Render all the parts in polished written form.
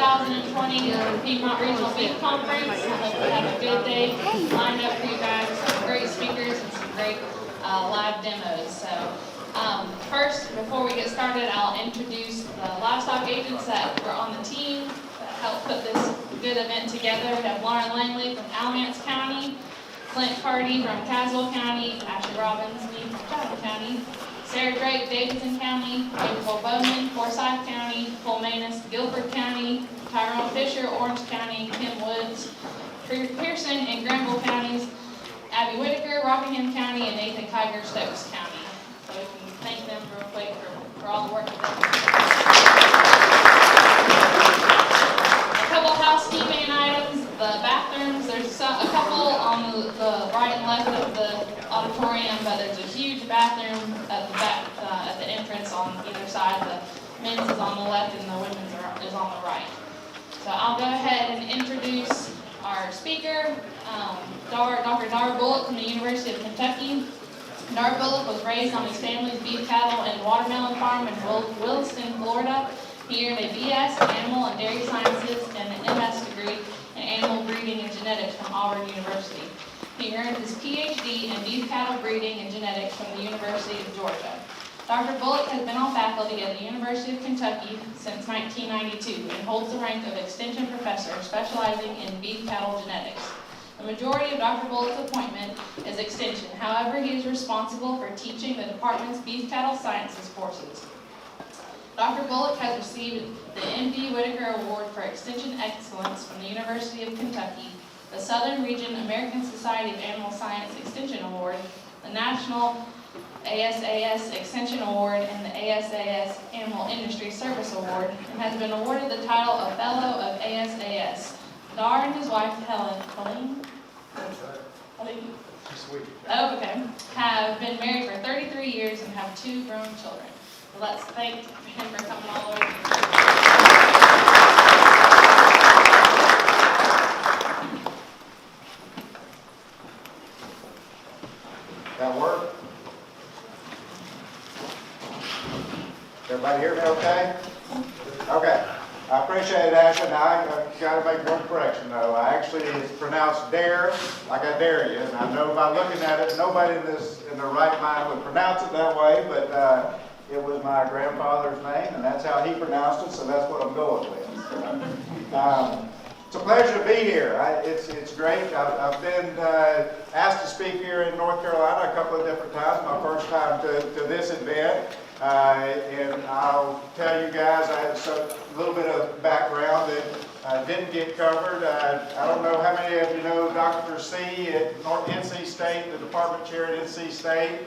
2020 Piedmont Regional Beef Conference. I hope you have a good day lined up for you guys. Some great speakers and some great live demos. So first, before we get started, I'll introduce the livestock agents that were on the team that helped put this good event together. We have Lauren Langley from Alamance County, Clint Carty from Caswell County, Ashley Robbins, me from Chatham County, Sarah Drake, Davidson County, April Bowman, Forsyth County, Colmanus, Guilford County, Tyrone Fisher, Orange County, Kim Woods, Pearson and Granville Counties, Abby Whitaker, Rockingham County, and Nathan Kiger, Stokes County. So we can thank them real quick for all the work that they've done. A couple housekeeping items. The bathrooms, there's a couple on the right and left of the auditorium, but there's a huge bathroom at the back, at the entrance on either side. The men's is on the left and the women's is on the right. So I'll go ahead and introduce our speaker, Dr. Darrh Bullock from the University of Kentucky. Darrh Bullock was raised on his family's beef cattle and watermelon farm in Williston, Florida. He earned a BS in Animal and Dairy Sciences and an MS degree in Animal Breeding and Genetics from Auburn University. He earned his PhD in Beef Cattle Breeding and Genetics from the University of Georgia. Dr. Bullock has been on faculty at the University of Kentucky since 1992 and holds the rank of Extension Professor specializing in beef cattle genetics. The majority of Dr. Bullock's appointment is Extension. However, he is responsible for teaching the department's beef cattle sciences courses. Dr. Bullock has received the M.D. Whitaker Award for Extension Excellence from the University of Kentucky, the Southern Region American Society of Animal Science Extension Award, the National ASAS Extension Award, and the ASAS Animal Industry Service Award, and has been awarded the title of Fellow of ASAS. Darrh and his wife, Helene, have been married for 33 years and have 2 grown children. So let's thank him for coming all the way. That work? Everybody hear me okay? Okay. I appreciate it, Ashley. Now, I've got to make one correction, though. Actually, it's pronounced Darrh, like I dare you. And I know by looking at it, nobody in their right mind would pronounce it that way, but it was my grandfather's name, and that's how he pronounced it, so that's what I'm going with. It's a pleasure to be here. It's great. I've been asked to speak here in North Carolina a couple of different times. My first time to this event. And I'll tell you guys, I have a little bit of background that didn't get covered. I don't know how many of you know Dr. C at NC State, the department chair at NC State.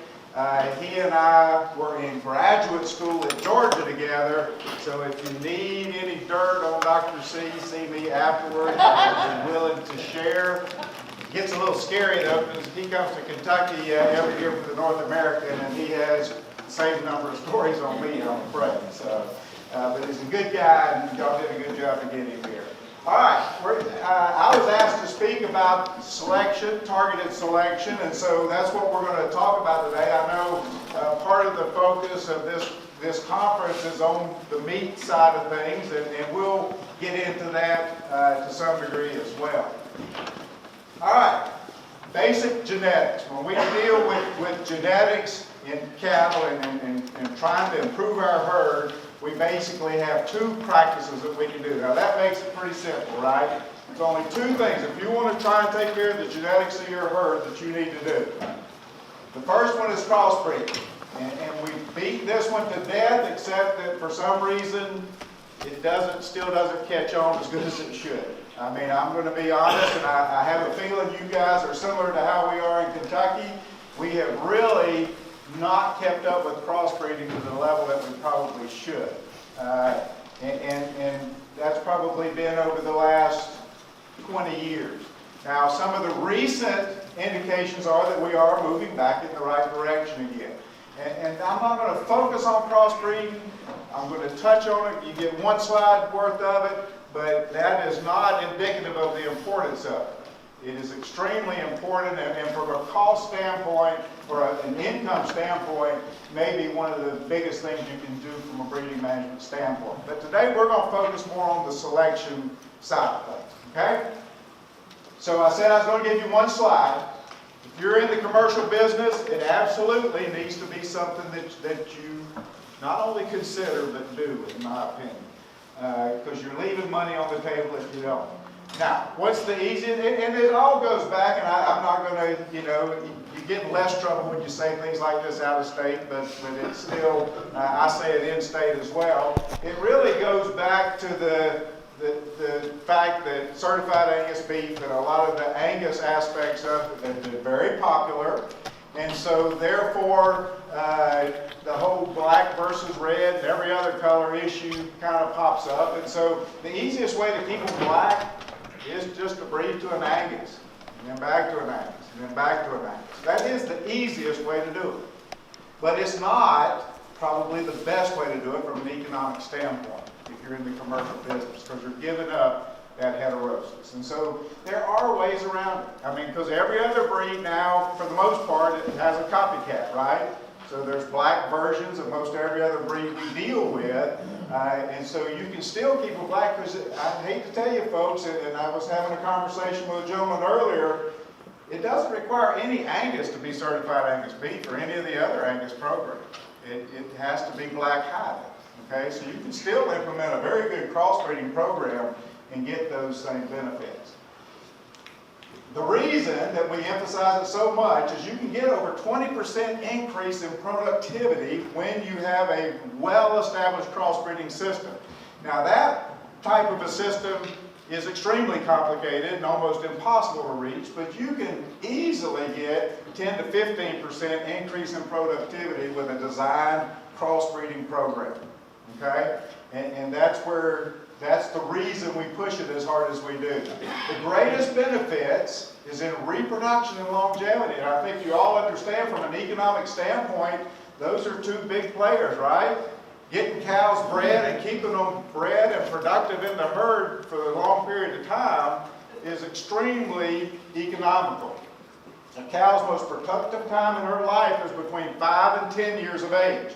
He and I were in graduate school at Georgia together, so if you need any dirt on Dr. C, see me afterwards. I'm willing to share. It gets a little scary though, because he comes to Kentucky every year for the North American, and he has same number of stories on me, I'm afraid. So, but he's a good guy, and y'all did a good job to get him here. All right, I was asked to speak about selection, targeted selection, and so that's what we're going to talk about today. I know part of the focus of this conference is on the meat side of things, and we'll get into that to some degree as well. All right, basic genetics. When we deal with genetics in cattle and trying to improve our herd, we basically have 2 practices that we can do. Now that makes it pretty simple, right? There's only 2 things. If you want to try and take care of the genetics of your herd that you need to do. The first one is crossbreeding. And we beat this one to death, except that for some reason it still doesn't catch on as good as it should. I mean, I'm going to be honest, and I have a feeling you guys are similar to how we are in Kentucky. We have really not kept up with crossbreeding to the level that we probably should. And that's probably been over the last 20 years. Now, some of the recent indications are that we are moving back in the right direction again. And I'm not going to focus on crossbreeding. I'm going to touch on it. You get 1 slide worth of it, but that is not indicative of the importance of it. It is extremely important, and from a cost standpoint, or an income standpoint, maybe one of the biggest things you can do from a breeding management standpoint. But today we're going to focus more on the selection side of things, okay? So I said I was going to give you one slide. If you're in the commercial business, it absolutely needs to be something that you not only consider, but do, in my opinion. Because you're leaving money on the table if you don't. Now, what's the easiest, and it all goes back, and I'm not going to, you get in less trouble when you say things like this out of state, but it's still, I say it in state as well. It really goes back to the fact that certified Angus beef and a lot of the Angus aspects of it have been very popular. And so therefore, the whole black versus red and every other color issue kind of pops up. And so the easiest way to keep them black is just to breed to an Angus, and then back to an Angus, and then back to an Angus. That is the easiest way to do it. But it's not probably the best way to do it from an economic standpoint if you're in the commercial business, because you're giving up that heterosis. And so there are ways around it. I mean, because every other breed now, for the most part, it has a copycat, right? So there's black versions of most every other breed we deal with. And so you can still keep them black, because I hate to tell you folks, and I was having a conversation with a gentleman earlier, it doesn't require any Angus to be certified Angus beef or any of the other Angus programs. It has to be black hide. Okay, so you can still implement a very good crossbreeding program and get those same benefits. The reason that we emphasize it so much is you can get over 20% increase in productivity when you have a well-established crossbreeding system. Now that type of a system is extremely complicated and almost impossible to reach, but you can easily get 10 to 15% increase in productivity with a designed crossbreeding program. Okay? And that's the reason we push it as hard as we do. The greatest benefits is in reproduction and longevity. And I think you all understand from an economic standpoint, those are two big players, right? Getting cows bred and keeping them bred and productive in the herd for a long period of time is extremely economical. A cow's most productive time in her life is between 5 and 10 years of age.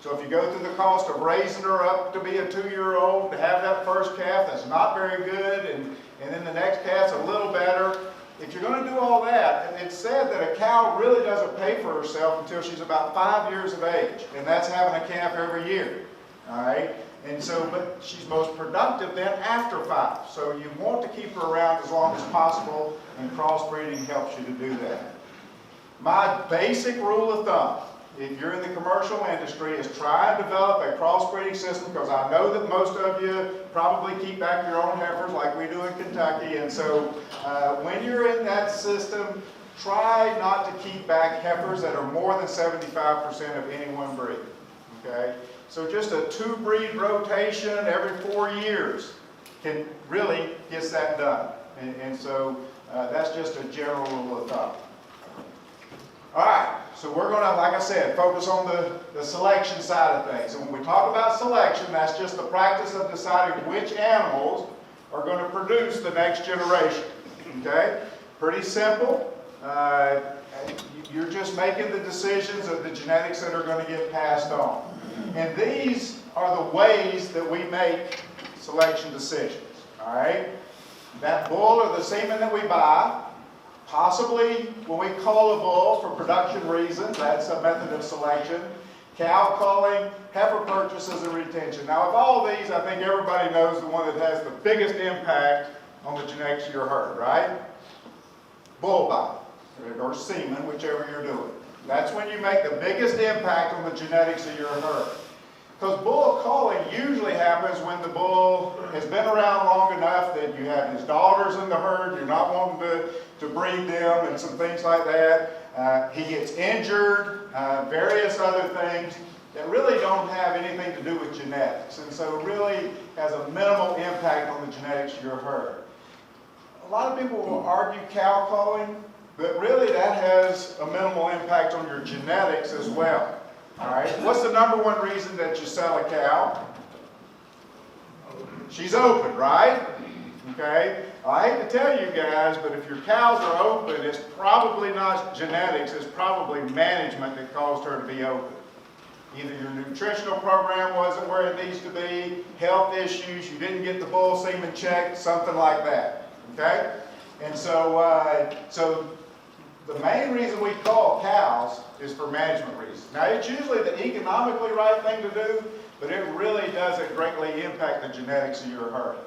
So if you go through the cost of raising her up to be a 2-year-old, to have that first calf that's not very good, and then the next calf's a little better, if you're going to do all that, it's said that a cow really doesn't pay for herself until she's about 5 years of age, and that's having a calf every year. All right? And so, but she's most productive then after 5. So you want to keep her around as long as possible, and crossbreeding helps you to do that. My basic rule of thumb, if you're in the commercial industry, is try and develop a crossbreeding system, because I know that most of you probably keep back your own heifers like we do in Kentucky. And so when you're in that system, try not to keep back heifers that are more than 75% of any one breed. Okay? So just a 2-breed rotation every 4 years can really get that done. And so that's just a general rule of thumb. All right, so we're going to, like I said, focus on the selection side of things. And when we talk about selection, that's just the practice of deciding which animals are going to produce the next generation. Okay? Pretty simple. You're just making the decisions of the genetics that are going to get passed on. And these are the ways that we make selection decisions. All right? That bull or the semen that we buy, possibly when we cull a bull for production reasons, that's a method of selection. Cow culling, heifer purchases, and retention. Now of all these, I think everybody knows the one that has the biggest impact on the genetics of your herd, right? Bull buy, or semen, whichever you're doing. That's when you make the biggest impact on the genetics of your herd. Because bull culling usually happens when the bull has been around long enough that you have his daughters in the herd, you're not wanting to breed them and some things like that. He gets injured, various other things that really don't have anything to do with genetics. And so it really has a minimal impact on the genetics of your herd. A lot of people will argue cow culling, but really that has a minimal impact on your genetics as well. All right, what's the number one reason that you sell a cow? She's open, right? okay? I hate to tell you guys, but if your cows are open, it's probably not genetics, it's probably management that caused her to be open. Either your nutritional program wasn't where it needs to be, health issues, you didn't get the bull semen checked, something like that, okay? And so, the main reason we call cows is for management reasons. Now, it's usually the economically right thing to do, but it really doesn't greatly impact the genetics of your herd.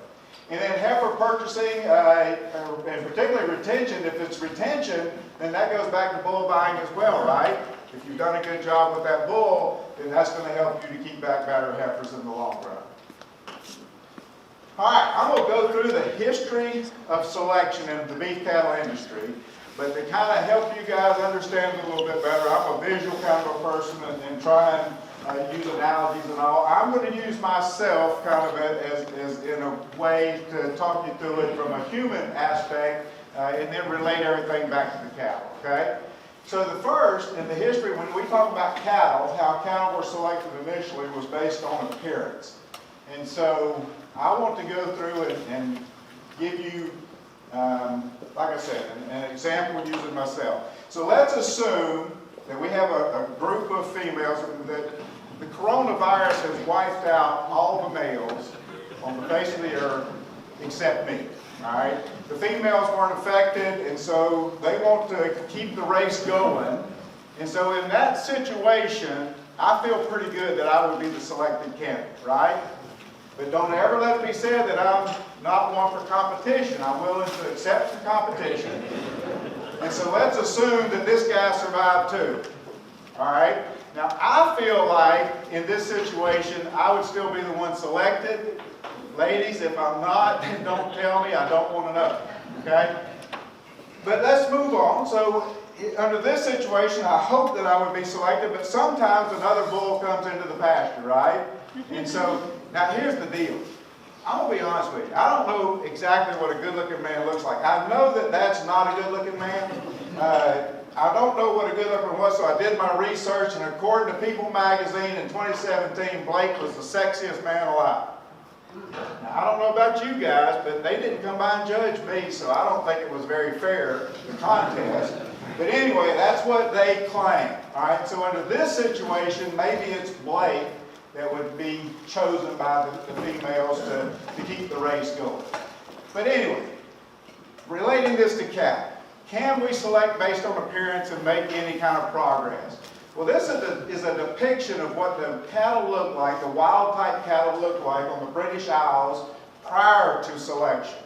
And then heifer purchasing, and particularly retention, if it's retention, then that goes back to bull buying as well, right? If you've done a good job with that bull, then that's going to help you to keep back better heifers in the long run. All right, I'm going to go through the history of selection in the beef cattle industry, but to kind of help you guys understand it a little bit better, I'm a visual kind of a person and try and use analogies and all. I'm going to use myself kind of as in a way to talk you through it from a human aspect and then relate everything back to the cattle, okay? So the first, in the history, when we talk about cattle, how cattle were selected initially was based on appearance. And so I want to go through and give you, like I said, an example using myself. So let's assume that we have a group of females, that the coronavirus has wiped out all the males on the face of the earth except me. All right? The females weren't affected, and so they want to keep the race going. And so in that situation, I feel pretty good that I would be the selected candidate, right? But don't ever let it be said that I'm not one for competition. I'm willing to accept the competition. And so let's assume that this guy survived too. All right? Now, I feel like in this situation, I would still be the one selected. Ladies, if I'm not, then don't tell me. I don't want to know. Okay? But let's move on. So, under this situation, I hope that I would be selected, but sometimes another bull comes into the pasture, right? And so, now here's the deal. I'm going to be honest with you. I don't know exactly what a good-looking man looks like. I know that that's not a good-looking man. I don't know what a good-looking one was, so I did my research, and according to People magazine in 2017, Blake was the sexiest man alive. Now, I don't know about you guys, but they didn't come by and judge me, so I don't think it was very fair, the contest. But anyway, that's what they claim. All right, so under this situation, maybe it's Blake that would be chosen by the females to keep the race going. But anyway, relating this to cattle, can we select based on appearance and make any kind of progress? Well, this is a depiction of what the cattle looked like, the wild-type cattle looked like on the British Isles prior to selection.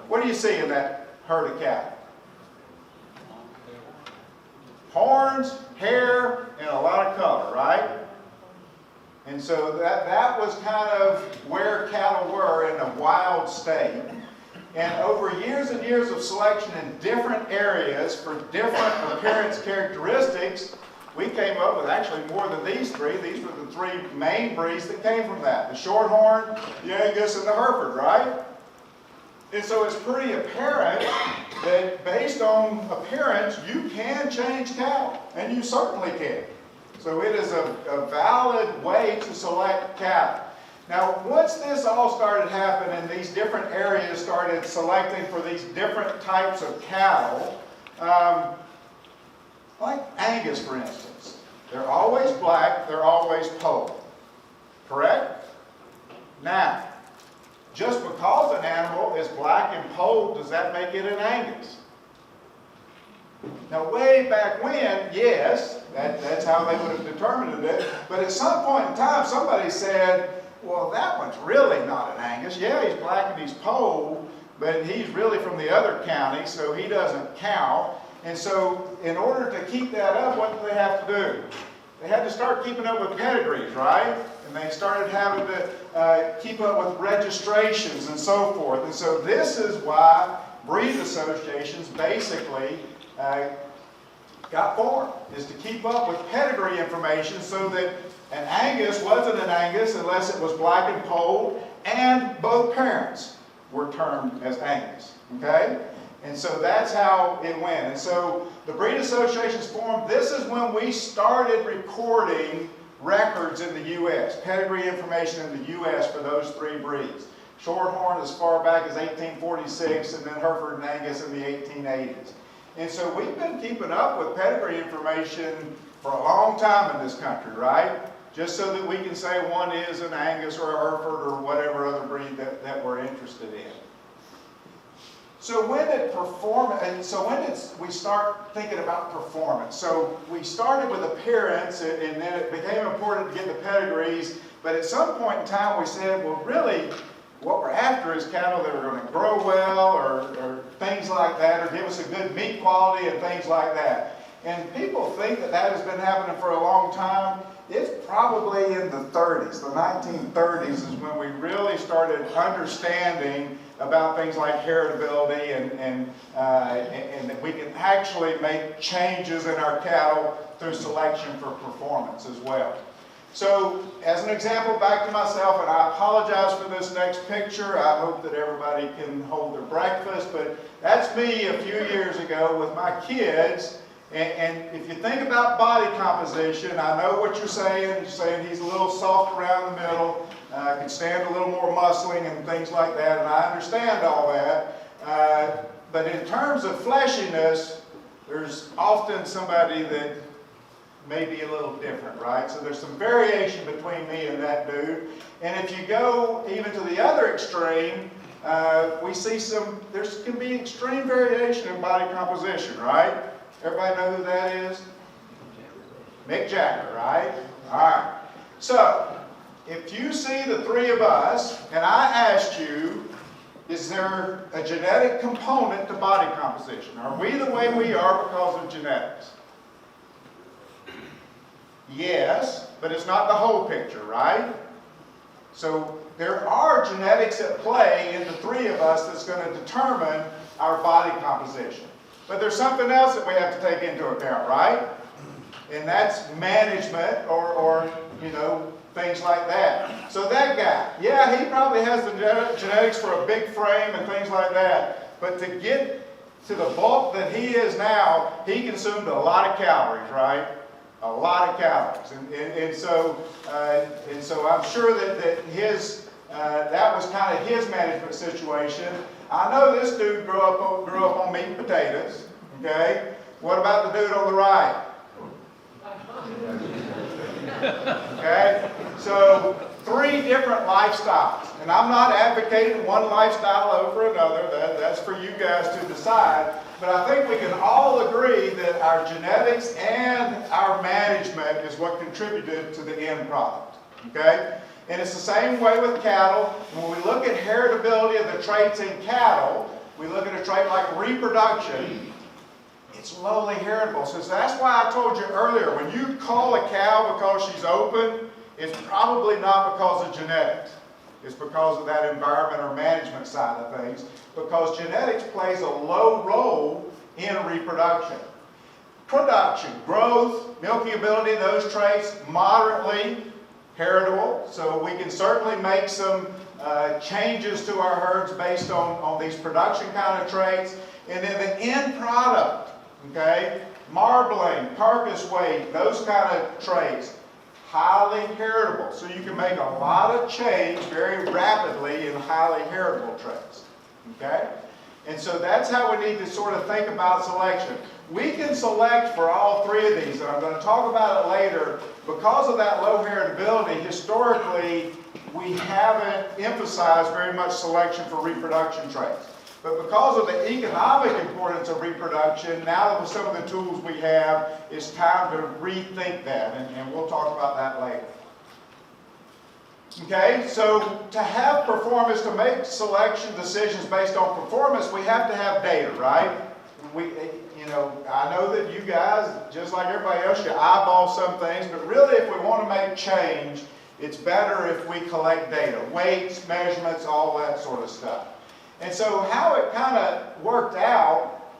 What do you see in that herd of cattle? Horns, hair, and a lot of color, right? And so that was kind of where cattle were in a wild state. And over years and years of selection in different areas for different appearance characteristics, we came up with actually more than these three. These were the three main breeds that came from that. The Shorthorn, the Angus, and the Hereford, right? And so it's pretty apparent that based on appearance, you can change cattle, and you certainly can. So it is a valid way to select cattle. Now, once this all started happening, these different areas started selecting for these different types of cattle, like Angus, for instance. They're always black, they're always polled. Correct? Now, just because an animal is black and polled, does that make it an Angus? Now, way back when, yes, that's how they would have determined it. But at some point in time, somebody said, well, that one's really not an Angus. Yeah, he's black and he's polled, but he's really from the other county, so he doesn't count. And so, in order to keep that up, what do they have to do? They had to start keeping up with pedigrees, right? And they started having to keep up with registrations and so forth. And so this is why breed associations basically got formed, is to keep up with pedigree information so that an Angus wasn't an Angus unless it was black and polled, and both parents were termed as Angus, okay? And so that's how it went. And so the breed associations formed. This is when we started recording records in the U.S., pedigree information in the U.S. for those three breeds. Shorthorn as far back as 1846, and then Hereford and Angus in the 1880s. And so we've been keeping up with pedigree information for a long time in this country, right? Just so that we can say one is an Angus or a Hereford or whatever other breed that we're interested in. So when did we start thinking about performance? So we started with appearance, and then it became important to get the pedigrees, but at some point in time we said, well, really, what we're after is cattle that are going to grow well, or things like that, or give us a good meat quality and things like that. And people think that that has been happening for a long time. It's probably in the 30s. The 1930s is when we really started understanding about things like heritability and that we can actually make changes in our cattle through selection for performance as well. So, as an example, back to myself, and I apologize for this next picture. I hope that everybody can hold their breakfast, but that's me a few years ago with my kids. And if you think about body composition, I know what you're saying. You're saying he's a little soft around the middle, can stand a little more muscling and things like that, and I understand all that. But in terms of fleshiness, there's often somebody that may be a little different, right? So there's some variation between me and that dude. And if you go even to the other extreme, we see there can be extreme variation in body composition, right? Everybody know who that is? Mick Jagger, right? All right. So, if you see the three of us, and I asked you, is there a genetic component to body composition? Are we the way we are because of genetics? Yes, but it's not the whole picture, right? So, there are genetics at play in the three of us that's going to determine our body composition. But there's something else that we have to take into account, right? And that's management or things like that. So that guy, yeah, he probably has the genetics for a big frame and things like that. But to get to the bulk that he is now, he consumed a lot of calories, right? A lot of calories. And so I'm sure that his that was kind of his management situation. I know this dude grew up on meat and potatoes, okay? What about the dude on the right? Okay? So, three different lifestyles. And I'm not advocating one lifestyle over another. That's for you guys to decide. But I think we can all agree that our genetics and our management is what contributed to the end product, okay? And it's the same way with cattle. When we look at heritability of the traits in cattle, we look at a trait like reproduction. It's lowly heritable. So that's why I told you earlier, when you call a cow because she's open, it's probably not because of genetics. It's because of that environment or management side of things. Because genetics plays a low role in reproduction. Production, growth, milking ability, those traits, moderately heritable, so we can certainly make some changes to our herds based on these production kind of traits. And then the end product, okay, marbling, carcass weight, those kind of traits, highly heritable. So you can make a lot of change very rapidly in highly heritable traits, okay? And so that's how we need to sort of think about selection. We can select for all three of these, and I'm going to talk about it later. Because of that low heritability, historically, we haven't emphasized very much selection for reproduction traits. But because of the economic importance of reproduction, now that with some of the tools we have, it's time to rethink that, and we'll talk about that later. Okay, so to have performance, to make selection decisions based on performance, we have to have data, right? I know that you guys, just like everybody else, you eyeball some things, but really if we want to make change, it's better if we collect data, weights, measurements, all that sort of stuff. And so how it kind of worked out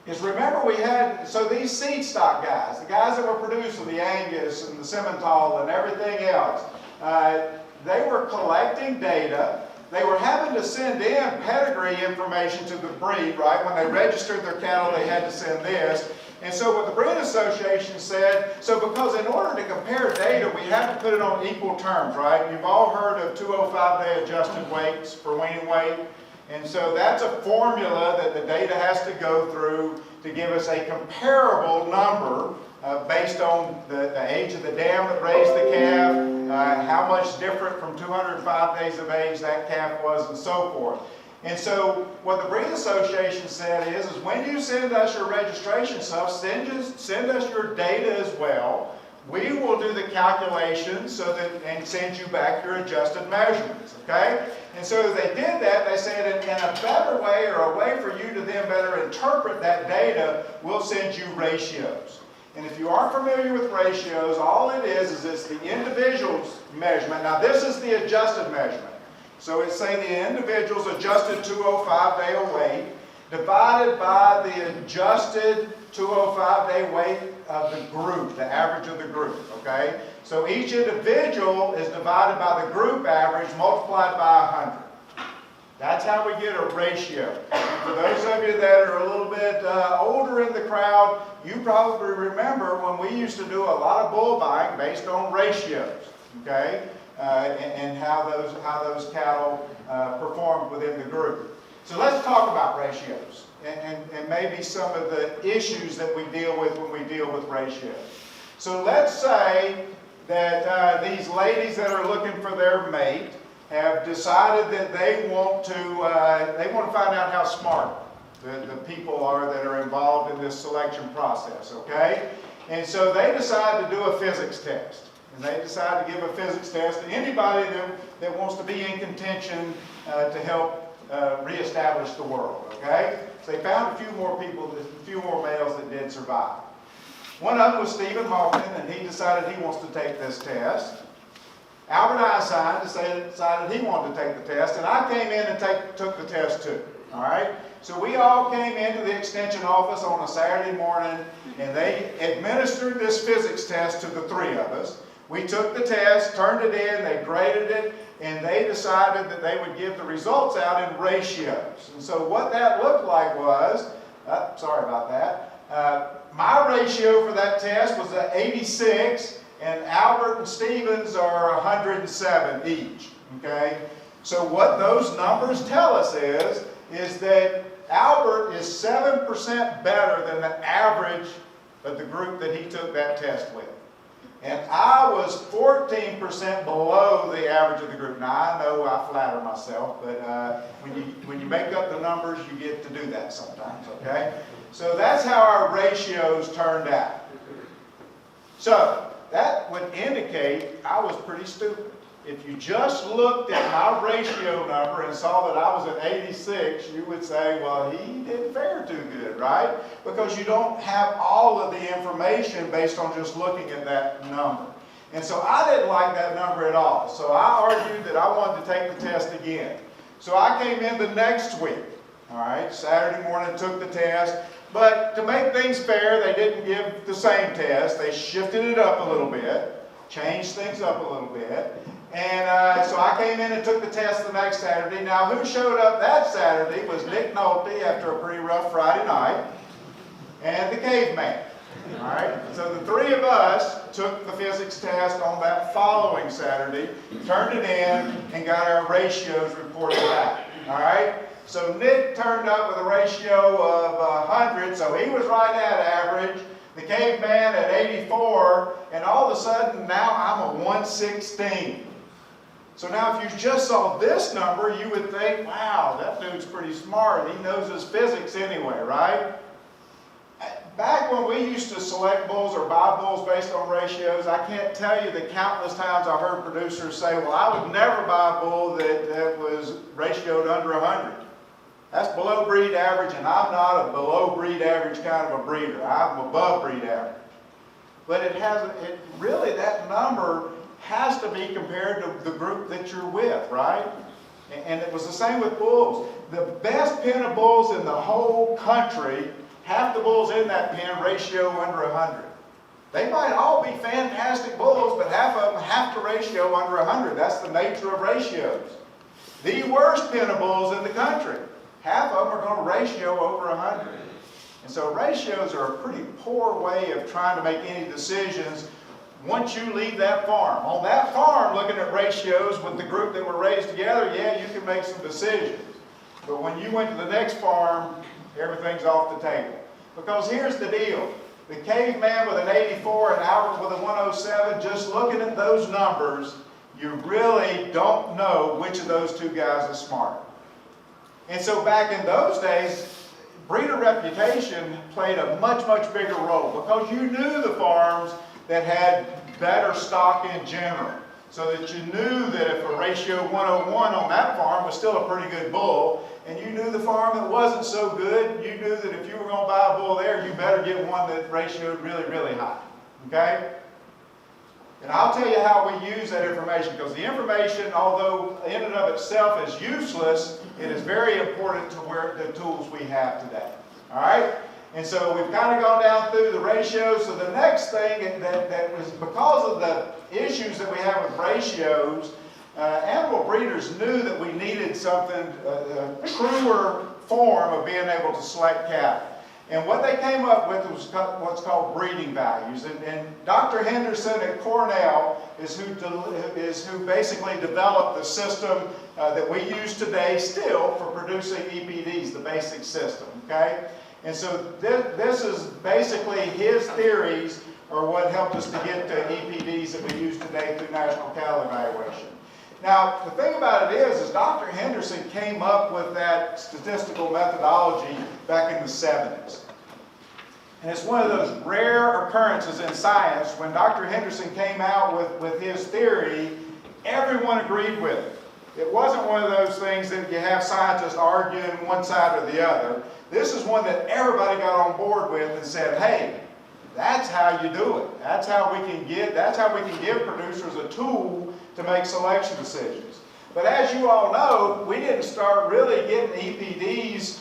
is, remember we had, so these seed stock guys, the guys that were producing the Angus and the Simmental and everything else, they were collecting data. They were having to send in pedigree information to the breed, right? When they registered their cattle, they had to send this. And so what the Breeding Association said, so because in order to compare data, we have to put it on equal terms, right? You've all heard of 205-day adjusted weights for weaning weight. And so that's a formula that the data has to go through to give us a comparable number based on the age of the dam that raised the calf, how much different from 205 days of age that calf was, and so forth. And so what the Breeding Association said is when you send us your registration stuff, send us your data as well. We will do the calculations so that, and send you back your adjusted measurements, okay? And so they did that. They said in a better way, or a way for you to then better interpret that data, we'll send you ratios. And if you aren't familiar with ratios, all it is it's the individual's measurement. Now this is the adjusted measurement. So it's say the individual's adjusted 205-day weight divided by the adjusted 205-day weight of the group, the average of the group, okay? So each individual is divided by the group average multiplied by 100. That's how we get a ratio. And for those of you that are a little bit older in the crowd, you probably remember when we used to do a lot of bull buying based on ratios, okay? And how those cattle performed within the group. So let's talk about ratios and maybe some of the issues that we deal with when we deal with ratios. So let's say that these ladies that are looking for their mate have decided that they want to find out how smart the people are that are involved in this selection process, okay? And so they decide to do a physics test. And they decide to give a physics test to anybody that wants to be in contention to help reestablish the world, okay? So they found a few more people, a few more males that did survive. One of them was Stephen Hoffman, and he decided he wants to take this test. Albert Einstein decided he wanted to take the test, and I came in and took the test too, all right? So we all came into the extension office on a Saturday morning, and they administered this physics test to the three of us. We took the test, turned it in, they graded it, and they decided that they would give the results out in ratios. And so what that looked like was, sorry about that, my ratio for that test was 86, and Albert and Stephen's are 107 each, okay? So what those numbers tell us is that Albert is 7% better than the average of the group that he took that test with. And I was 14% below the average of the group. Now, I know I flatter myself, but when you make up the numbers, you get to do that sometimes, okay? So that's how our ratios turned out. So that would indicate I was pretty stupid. If you just looked at my ratio number and saw that I was at 86, you would say, well, he didn't fare too good, right? Because you don't have all of the information based on just looking at that number. And so I didn't like that number at all. So I argued that I wanted to take the test again. So I came in the next week, all right? Saturday morning, took the test. But to make things fair, they didn't give the same test. They shifted it up a little bit, changed things up a little bit. And so I came in and took the test the next Saturday. Now, who showed up that Saturday was Nick Nolte after a pretty rough Friday night, and the caveman. All right? So the three of us took the physics test on that following Saturday, turned it in, and got our ratios reported back. All right? So Nick turned up with a ratio of 100, so he was right at average. The caveman at 84, and all of a sudden now I'm a 116. So now if you just saw this number, you would think, wow, that dude's pretty smart. He knows his physics anyway, right? Back when we used to select bulls or buy bulls based on ratios, I can't tell you the countless times I heard producers say, well, I would never buy a bull that was ratioed under 100. That's below breed average, and I'm not a below breed average kind of a breeder. I'm above breed average. But really that number has to be compared to the group that you're with, right? And it was the same with bulls. The best pen of bulls in the whole country, half the bulls in that pen ratio under 100. They might all be fantastic bulls, but half of them have to ratio under 100. That's the nature of ratios. The worst pen of bulls in the country, half of them are going to ratio over 100. And so ratios are a pretty poor way of trying to make any decisions once you leave that farm. On that farm, looking at ratios with the group that were raised together, yeah, you can make some decisions. But when you went to the next farm, everything's off the table. Because here's the deal. The caveman with an 84 and Albert with a 107, just looking at those numbers, you really don't know which of those two guys is smarter. And so back in those days, breeder reputation played a much, much bigger role because you knew the farms that had better stock in general. So that you knew that if a ratio 101 on that farm was still a pretty good bull, and you knew the farm that wasn't so good, you knew that if you were going to buy a bull there, you better get one that ratioed really, really high. Okay? And I'll tell you how we use that information, because the information, although in and of itself is useless, it is very important to the tools we have today. All right? And so we've kind of gone down through the ratios. So the next thing that was because of the issues that we have with ratios, animal breeders knew that we needed something, a truer form of being able to select cattle. And what they came up with was what's called breeding values. And Dr. Henderson at Cornell is who basically developed the system that we use today still for producing EPDs, the basic system. Okay? And so this is basically his theories are what helped us to get to EPDs that we use today through National Cattle Evaluation. Now, the thing about it is Dr. Henderson came up with that statistical methodology back in the 70s. And it's one of those rare occurrences in science when Dr. Henderson came out with his theory, everyone agreed with it. It wasn't one of those things that you have scientists arguing one side or the other. This is one that everybody got on board with and said, hey, that's how you do it. That's how we can give producers a tool to make selection decisions. But as you all know, we didn't start really getting EPDs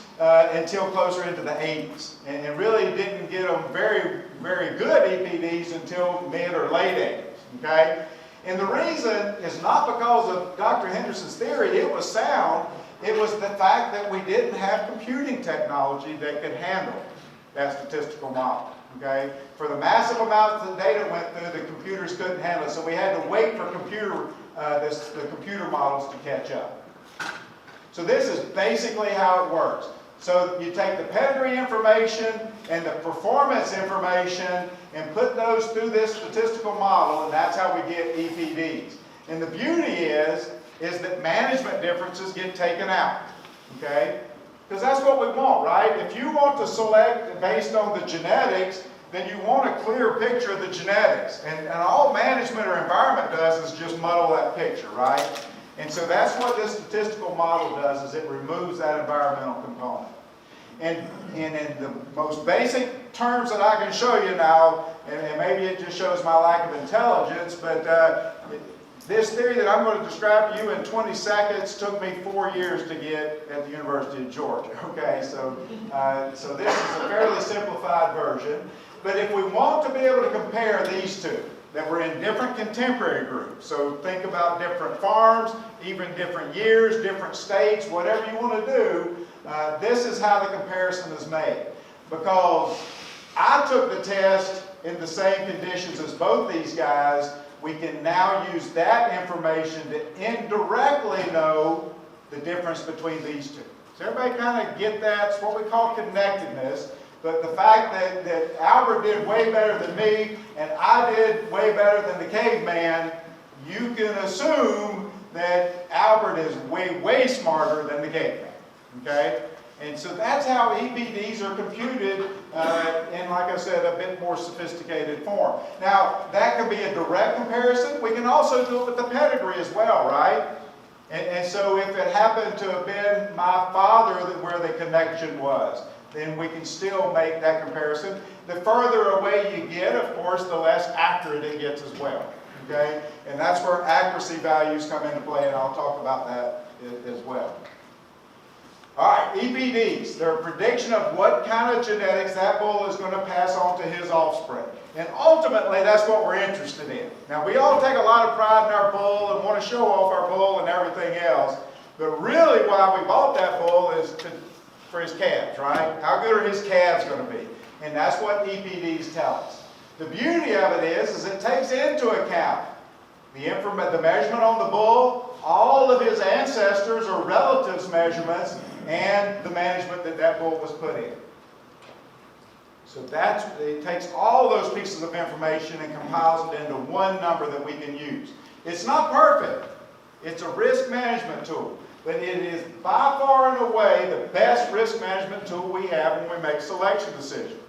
until closer into the 80s. And really didn't get them very, very good EPDs until mid or late 80s. Okay? And the reason is not because of Dr. Henderson's theory. It was sound. It was the fact that we didn't have computing technology that could handle that statistical model. Okay? For the massive amounts of data went through, the computers couldn't handle it. So we had to wait for the computer models to catch up. So this is basically how it works. So you take the pedigree information and the performance information and put those through this statistical model, and that's how we get EPDs. And the beauty is that management differences get taken out. Okay? Because that's what we want, right? If you want to select based on the genetics, then you want a clear picture of the genetics. And all management or environment does is just muddle that picture, right? And so that's what this statistical model does, is it removes that environmental component. And in the most basic terms that I can show you now, and maybe it just shows my lack of intelligence, but this theory that I'm going to describe to you in 20 seconds took me 4 years to get at the University of Georgia. Okay, so this is a fairly simplified version. But if we want to be able to compare these two, that we're in different contemporary groups, so think about different farms, even different years, different states, whatever you want to do, this is how the comparison is made. Because I took the test in the same conditions as both these guys, we can now use that information to indirectly know the difference between these two. Does everybody kind of get that? It's what we call connectedness. But the fact that Albert did way better than me and I did way better than the caveman, you can assume that Albert is way, way smarter than the caveman. Okay? And so that's how EPDs are computed in, like I said, a bit more sophisticated form. Now, that can be a direct comparison. We can also do it with the pedigree as well, right? And so if it happened to have been my father where the connection was, then we can still make that comparison. The further away you get, of course, the less accurate it gets as well. Okay? And that's where accuracy values come into play, and I'll talk about that as well. All right, EPDs. They're a prediction of what kind of genetics that bull is going to pass on to his offspring. And ultimately, that's what we're interested in. Now, we all take a lot of pride in our bull and want to show off our bull and everything else. But really why we bought that bull is for his calves, right? How good are his calves going to be? And that's what EPDs tell us. The beauty of it is it takes into account the measurement on the bull, all of his ancestors or relatives' measurements, and the management that bull was put in. So it takes all those pieces of information and compiles it into one number that we can use. It's not perfect. It's a risk management tool. But it is by far and away the best risk management tool we have when we make selection decisions.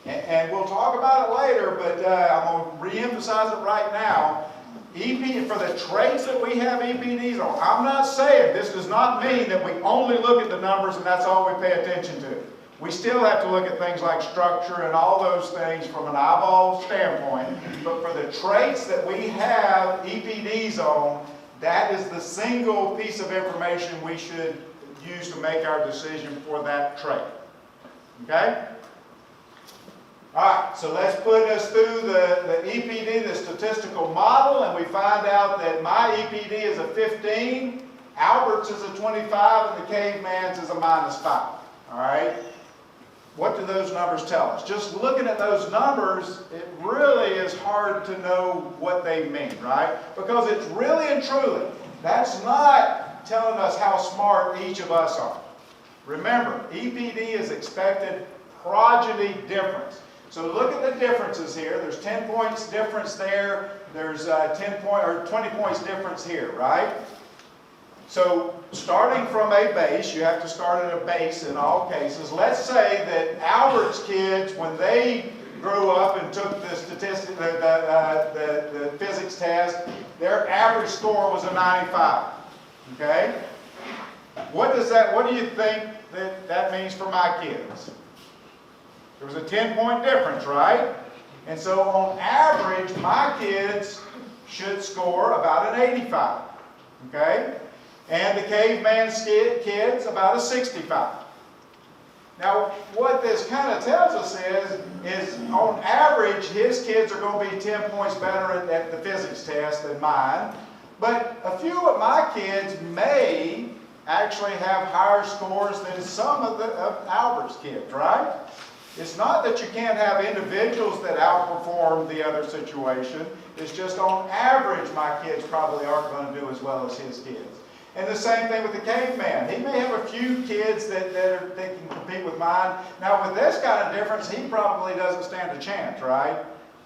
And we'll talk about it later, but I'm going to re-emphasize it right now. For the traits that we have EPDs on, I'm not saying, this does not mean that we only look at the numbers and that's all we pay attention to. We still have to look at things like structure and all those things from an eyeball standpoint. But for the traits that we have EPDs on, that is the single piece of information we should use to make our decision for that trait. Okay? All right, so let's put us through the EPD, the statistical model, and we find out that my EPD is a 15, Albert's is a 25, and the caveman's is a -5. All right? What do those numbers tell us? Just looking at those numbers, it really is hard to know what they mean, right? Because it's really and truly, that's not telling us how smart each of us are. Remember, EPD is expected progeny difference. So look at the differences here. There's 10 points difference there. There's 20 points difference here, right? So starting from a base, you have to start at a base in all cases. Let's say that Albert's kids, when they grew up and took the the physics test, their average score was a 95. Okay? What do you think that means for my kids? There was a 10-point difference, right? And so on average, my kids should score about an 85. Okay? And the caveman's kids about a 65. Now, what this kind of tells us is on average, his kids are going to be 10 points better at the physics test than mine. But a few of my kids may actually have higher scores than some of Albert's kids, right? It's not that you can't have individuals that outperform the other situation. It's just on average, my kids probably aren't going to do as well as his kids. And the same thing with the caveman. He may have a few kids that can compete with mine. Now, with this kind of difference, he probably doesn't stand a chance, right?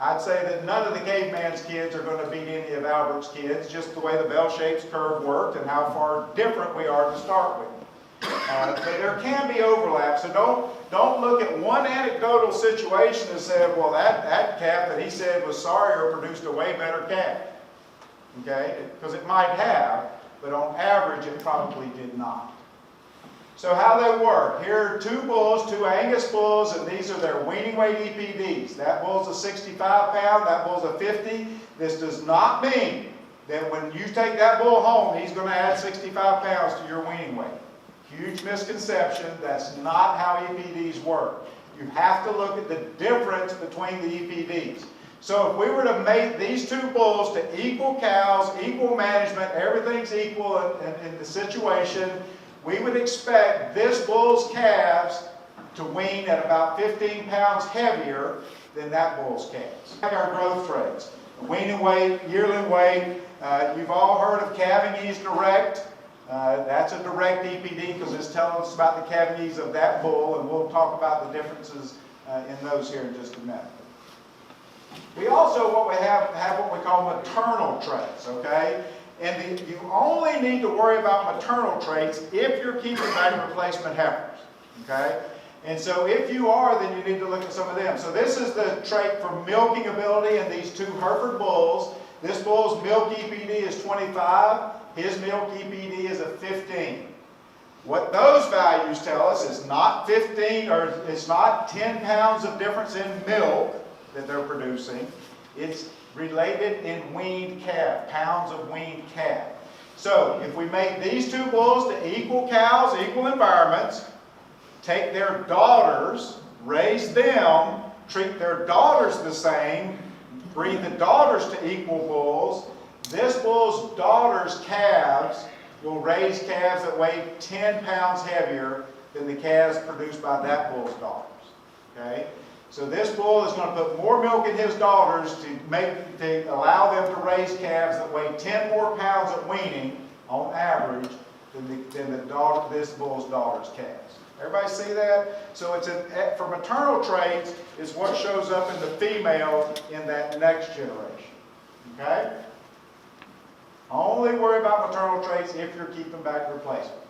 I'd say that none of the caveman's kids are going to beat any of Albert's kids, just the way the bell-shaped curve worked and how far different we are to start with. But there can be overlap, so don't look at one anecdotal situation and say, well, that calf that he said was sorrier produced a way better calf. Okay? Because it might have, but on average it probably did not. So how they work. Here are two bulls, two Angus bulls, and these are their weaning weight EPDs. That bull's a 65 pound, that bull's a 50. This does not mean that when you take that bull home, he's going to add 65 pounds to your weaning weight. Huge misconception. That's not how EPDs work. You have to look at the difference between the EPDs. So if we were to mate these two bulls to equal cows, equal management, everything's equal in the situation, we would expect this bull's calves to wean at about 15 pounds heavier than that bull's calves. Our growth traits. Weaning weight, yearling weight. You've all heard of Cavendish direct. That's a direct EPD because it's telling us about the cavities of that bull, and we'll talk about the differences in those here in just a minute. We also have what we call maternal traits, okay? And you only need to worry about maternal traits if you're keeping back replacement heifers, okay? And so if you are, then you need to look at some of them. So this is the trait for milking ability in these two Hereford bulls. This bull's milk EPD is 25. His milk EPD is a 15. What those values tell us is not 15, or it's not 10 pounds of difference in milk that they're producing. It's related in weaned calf, pounds of weaned calf. So if we make these two bulls to equal cows, equal environments, take their daughters, raise them, treat their daughters the same, breed the daughters to equal bulls, this bull's daughter's calves will raise calves that weigh 10 pounds heavier than the calves produced by that bull's daughters. Okay? So this bull is going to put more milk in his daughters to allow them to raise calves that weigh 10 more pounds at weaning on average than this bull's daughter's calves. Everybody see that? So it's for maternal traits is what shows up in the female in that next generation. Okay? Only worry about maternal traits if you're keeping back replacements.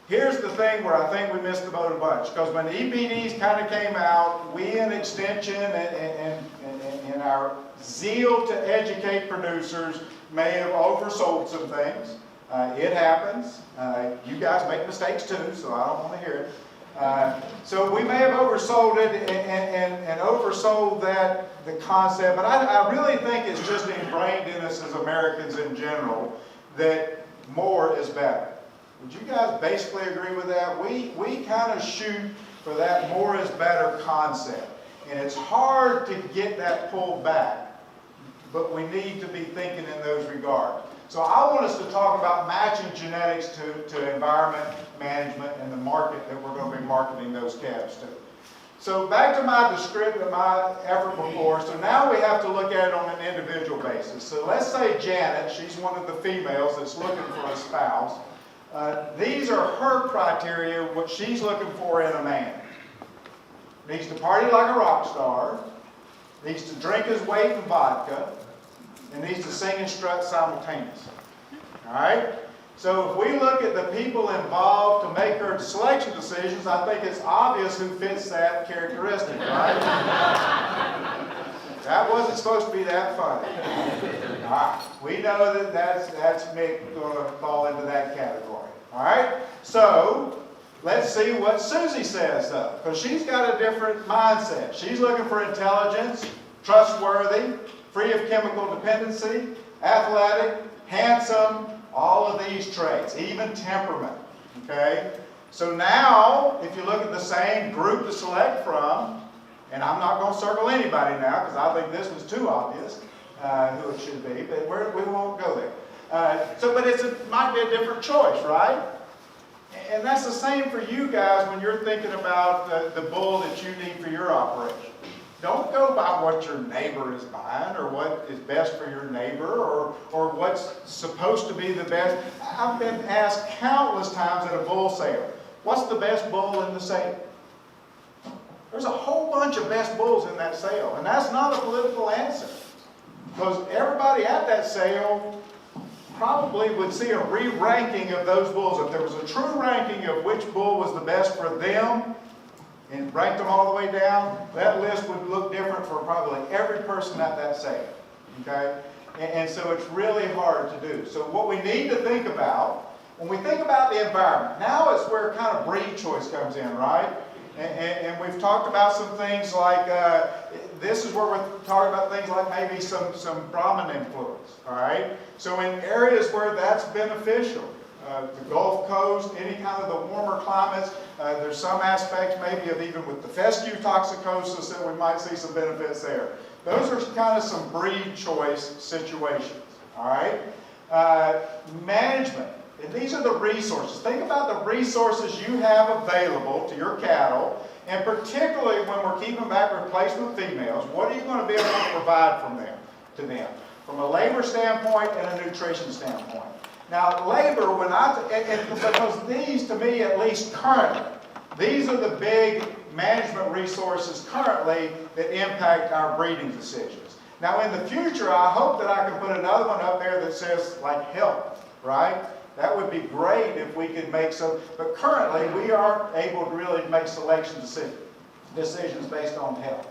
Here's the thing where I think we missed the boat a bunch, because when EPDs kind of came out, we in Extension and our zeal to educate producers may have oversold some things. It happens. You guys make mistakes too, so I don't want to hear it. So we may have oversold it and oversold the concept, but I really think it's just ingrained in us as Americans in general that more is better. Would you guys basically agree with that? We kind of shoot for that more is better concept. And it's hard to get that pulled back, but we need to be thinking in those regards. So I want us to talk about matching genetics to environment management and the market that we're going to be marketing those calves to. So back to my description, my effort before. So now we have to look at it on an individual basis. So let's say Janet, she's one of the females that's looking for a spouse. These are her criteria, what she's looking for in a man. Needs to party like a rock star, needs to drink his weight in vodka, and needs to sing and strut simultaneously. All right? So if we look at the people involved to make her selection decisions, I think it's obvious who fits that characteristic, right? That wasn't supposed to be that funny. All right. We know that's Mick going to fall into that category. All right? So let's see what Susie says, though, because she's got a different mindset. She's looking for intelligence, trustworthy, free of chemical dependency, athletic, handsome, all of these traits, even temperament. Okay? So now, if you look at the same group to select from, and I'm not going to circle anybody now because I think this was too obvious who it should be, but we won't go there. But it might be a different choice, right? And that's the same for you guys when you're thinking about the bull that you need for your operation. Don't go by what your neighbor is buying or what is best for your neighbor or what's supposed to be the best. I've been asked countless times at a bull sale, what's the best bull in the sale? There's a whole bunch of best bulls in that sale, and that's not a political answer. Because everybody at that sale probably would see a re-ranking of those bulls. If there was a true ranking of which bull was the best for them, and ranked them all the way down, that list would look different for probably every person at that sale. Okay? And so it's really hard to do. So what we need to think about, when we think about the environment, now it's where kind of breed choice comes in, right? And we've talked about some things like, this is where we're talking about things like maybe some Brahmin influence, all right? So in areas where that's beneficial, the Gulf Coast, any kind of the warmer climates, there's some aspects maybe of even with the fescue toxicosis that we might see some benefits there. Those are kind of some breed choice situations, all right? Management. And these are the resources. Think about the resources you have available to your cattle, and particularly when we're keeping back replacement females, what are you going to be able to provide to them? From a labor standpoint and a nutrition standpoint. Now, labor, because these, to me, at least currently, these are the big management resources currently that impact our breeding decisions. Now, in the future, I hope that I can put another one up there that says, like, health, right? That would be great if we could make some, but currently we aren't able to really make selection decisions based on health.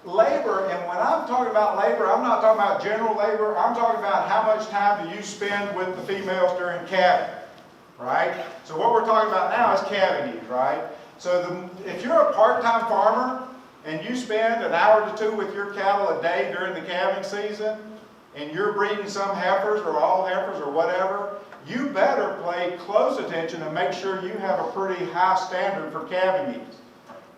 Labor, and when I'm talking about labor, I'm not talking about general labor, I'm talking about how much time do you spend with the females during calving, right? So what we're talking about now is calving age, right? So if you're a part-time farmer and you spend an hour to two with your cattle a day during the calving season, and you're breeding some heifers or all heifers or whatever, you better pay close attention and make sure you have a pretty high standard for calving age.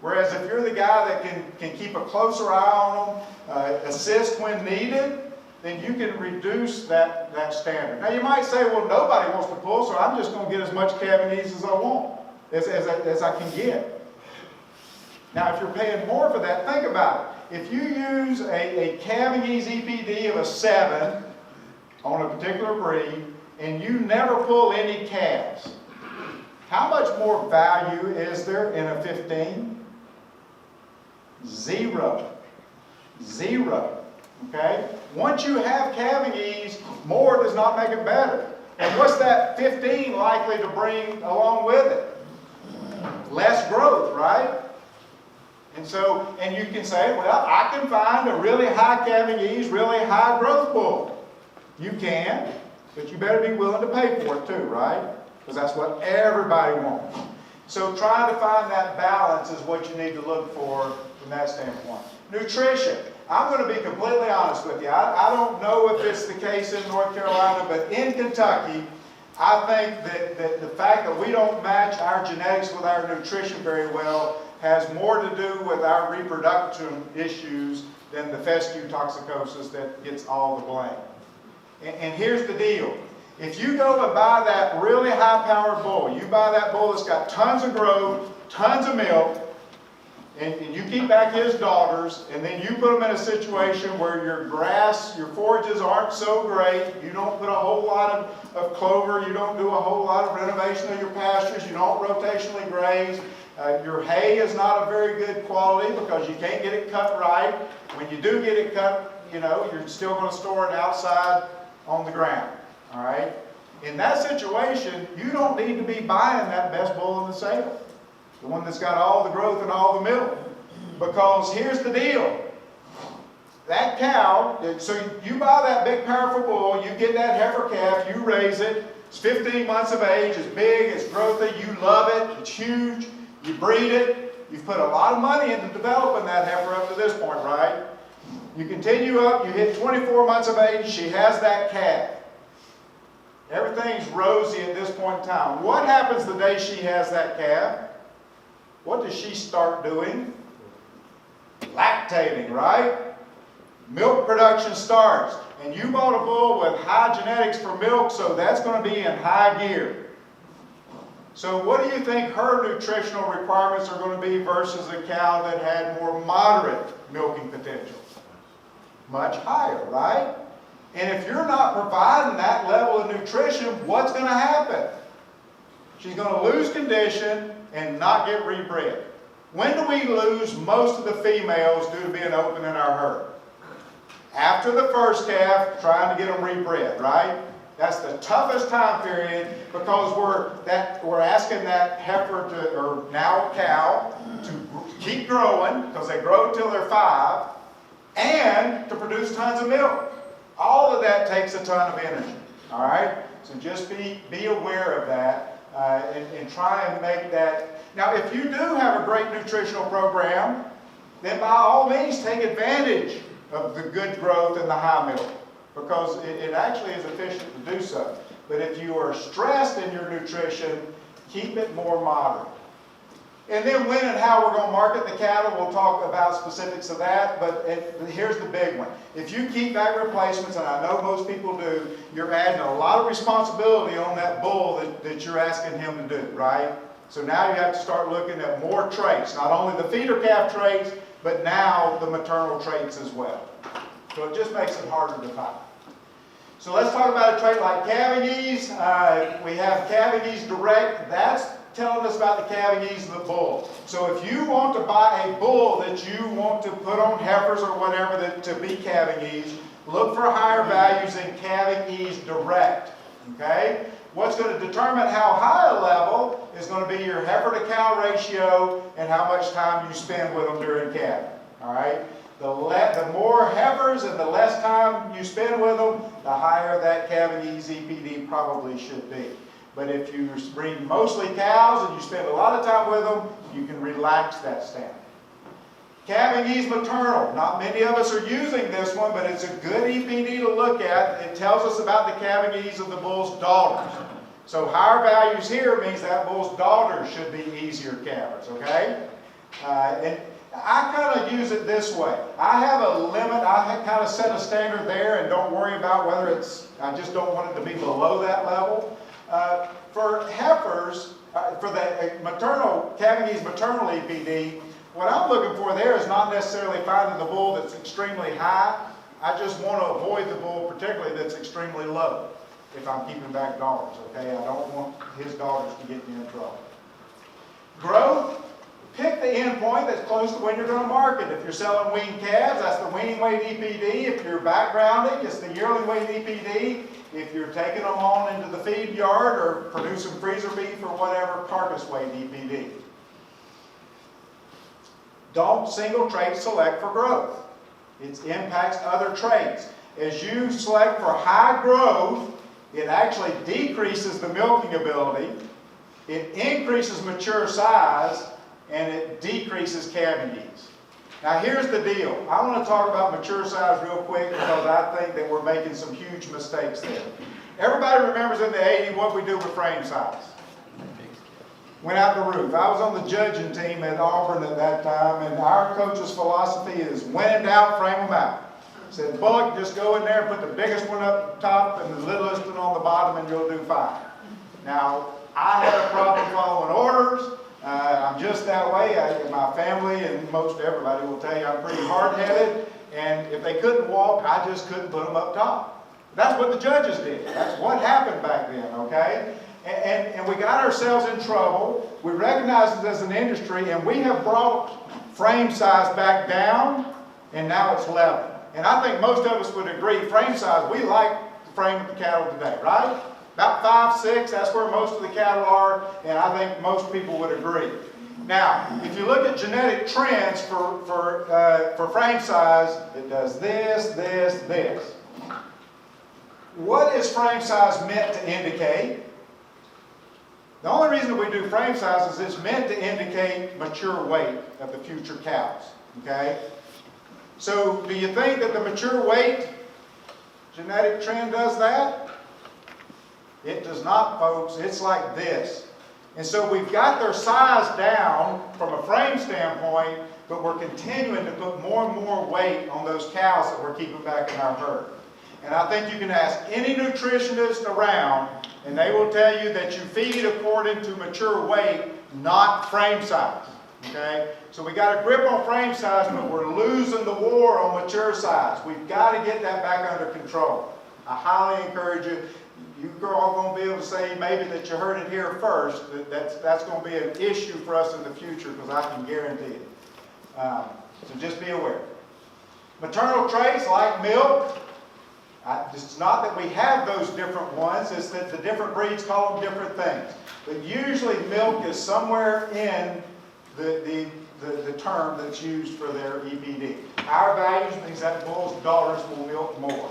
Whereas if you're the guy that can keep a closer eye on them, assist when needed, then you can reduce that standard. Now you might say, well, nobody wants to pull, so I'm just going to get as much calving ease as I want, as I can get. Now if you're paying more for that, think about it. If you use a calving ease EPD of a 7 on a particular breed, and you never pull any calves, how much more value is there in a 15? Zero. Zero. Okay? Once you have calving ease, more does not make it better. And what's that 15 likely to bring along with it? Less growth, right? And you can say, well, I can find a really high calving ease, really high growth bull. You can, but you better be willing to pay for it too, right? Because that's what everybody wants. So trying to find that balance is what you need to look for from that standpoint. Nutrition. I'm going to be completely honest with you. I don't know if it's the case in North Carolina, but in Kentucky, I think that the fact that we don't match our genetics with our nutrition very well has more to do with our reproduction issues than the fescue toxicosis that gets all the blame. And here's the deal. If you go and buy that really high-powered bull, you buy that bull that's got tons of growth, tons of milk, and you keep back his daughters, and then you put them in a situation where your grass, your forages aren't so great, you don't put a whole lot of clover, you don't do a whole lot of renovation of your pastures, you don't rotationally graze, your hay is not of very good quality because you can't get it cut right. When you do get it cut, you're still going to store it outside on the ground. All right? In that situation, you don't need to be buying that best bull in the sale. The one that's got all the growth and all the milk. Because here's the deal. That cow, so you buy that big powerful bull, you get that heifer calf, you raise it, it's 15 months of age, it's big, it's growthy, you love it, it's huge, you breed it, you've put a lot of money into developing that heifer up to this point, right? You continue up, you hit 24 months of age, she has that calf. Everything's rosy at this point in time. What happens the day she has that calf? What does she start doing? Lactating, right? Milk production starts. And you bought a bull with high genetics for milk, so that's going to be in high gear. So what do you think her nutritional requirements are going to be versus a cow that had more moderate milking potential? Much higher, right? And if you're not providing that level of nutrition, what's going to happen? She's going to lose condition and not get rebred. When do we lose most of the females due to being open in our herd? After the first calf, trying to get them rebred, right? That's the toughest time period because we're asking that heifer or now cow to keep growing because they grow till they're 5 and to produce tons of milk. All of that takes a ton of energy, all right? So just be aware of that and try and make that. Now, if you do have a great nutritional program, then by all means take advantage of the good growth and the high milk because it actually is efficient to do so. But if you are stressed in your nutrition, keep it more moderate. And then when and how we're going to market the cattle, we'll talk about specifics of that, but here's the big one. If you keep back replacements, and I know most people do, you're adding a lot of responsibility on that bull that you're asking him to do, right? So now you have to start looking at more traits, not only the feeder calf traits, but now the maternal traits as well. So it just makes it harder to find. So let's talk about a trait like calving ease. We have calving ease direct. That's telling us about the calving ease of the bull. So if you want to buy a bull that you want to put on heifers or whatever to be calving ease, look for higher values in calving ease direct. Okay? What's going to determine how high a level is going to be your heifer to cow ratio and how much time you spend with them during calving. All right? The more heifers and the less time you spend with them, the higher that calving ease EPD probably should be. But if you breed mostly cows and you spend a lot of time with them, you can relax that standard. Calving ease maternal. Not many of us are using this one, but it's a good EPD to look at. It tells us about the calving ease of the bull's daughters. So higher values here means that bull's daughters should be easier calvers, okay? I kind of use it this way. I have a limit. I kind of set a standard there and don't worry about whether it's, I just don't want it to be below that level. For heifers, for the maternal, Cavities maternal EPD, what I'm looking for there is not necessarily finding the bull that's extremely high. I just want to avoid the bull particularly that's extremely low if I'm keeping back daughters, okay? I don't want his daughters to get me in trouble. Growth, pick the end point that's close to when you're going to market. If you're selling weaned calves, that's the weaning weight EPD. If you're backgrounding, it's the yearling weight EPD. If you're taking them on into the feed yard or producing freezer beef or whatever, carcass weight EPD. Don't single trait select for growth. It impacts other traits. As you select for high growth, it actually decreases the milking ability, it increases mature size, and it decreases cavities. Now here's the deal. I want to talk about mature size real quick because I think that we're making some huge mistakes there. Everybody remembers in the 80s what we do with frame size. Went out the roof. I was on the judging team at Auburn at that time, and our coach's philosophy is when in doubt, frame them out. Said, Bullock, just go in there and put the biggest one up top and the littlest one on the bottom and you'll do fine. Now, I had a problem following orders. I'm just that way. My family and most everybody will tell you I'm pretty hard-headed, and if they couldn't walk, I just couldn't put them up top. That's what the judges did. That's what happened back then, okay? And we got ourselves in trouble. We recognized it as an industry, and we have brought frame size back down, and now it's level. And I think most of us would agree, frame size, we like the frame of the cattle today, right? About 5, 6, that's where most of the cattle are, and I think most people would agree. Now, if you look at genetic trends for frame size, it does this, this, this. What is frame size meant to indicate? The only reason we do frame size is it's meant to indicate mature weight of the future cows, okay? So do you think that the mature weight genetic trend does that? It does not, folks. It's like this. And so we've got their size down from a frame standpoint, but we're continuing to put more and more weight on those cows that we're keeping back in our herd. And I think you can ask any nutritionist around, and they will tell you that you feed according to mature weight, not frame size. Okay? So we got a grip on frame size, but we're losing the war on mature size. We've got to get that back under control. I highly encourage you. You're all going to be able to say maybe that you heard it here first. That's going to be an issue for us in the future because I can guarantee it. So just be aware. Maternal traits like milk. It's not that we have those different ones, it's that the different breeds call them different things. But usually milk is somewhere in the term that's used for their EPD. Our values means that bulls' daughters will milk more.